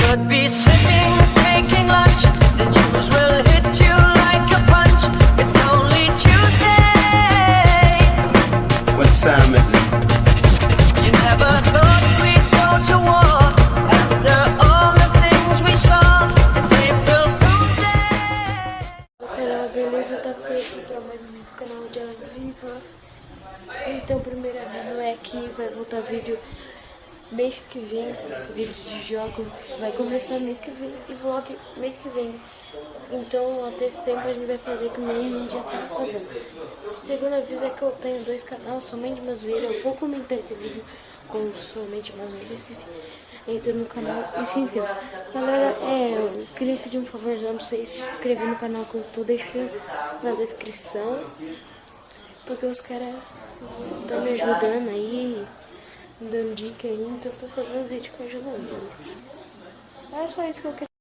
could be sitting, taking lunch. The news will hit you like a punch. It's only Tuesday. What time is it? You never thought we'd go to war after all the things we saw. It's April Fool's Day. Olá, beleza? Tá feito para mais um vídeo do canal de Avisas. Então, o primeiro aviso é que vai voltar vídeo mês que vem, vídeo de jogos vai começar mês que vem e vlog mês que vem. Então, até esse tempo a gente vai fazer que nem a gente já tá fazendo. O segundo aviso é que eu tenho dois canais, somente meus vídeos. Eu vou comentar esse vídeo com somente meus vídeos. Entra no canal e se inscreva. Galera, eu queria pedir um favor pra vocês se inscreverem no canal que eu tô deixando na descrição. Porque os caras estão me ajudando aí, dando dica aí, então eu tô fazendo vídeo com ajudando. É só isso que eu quero.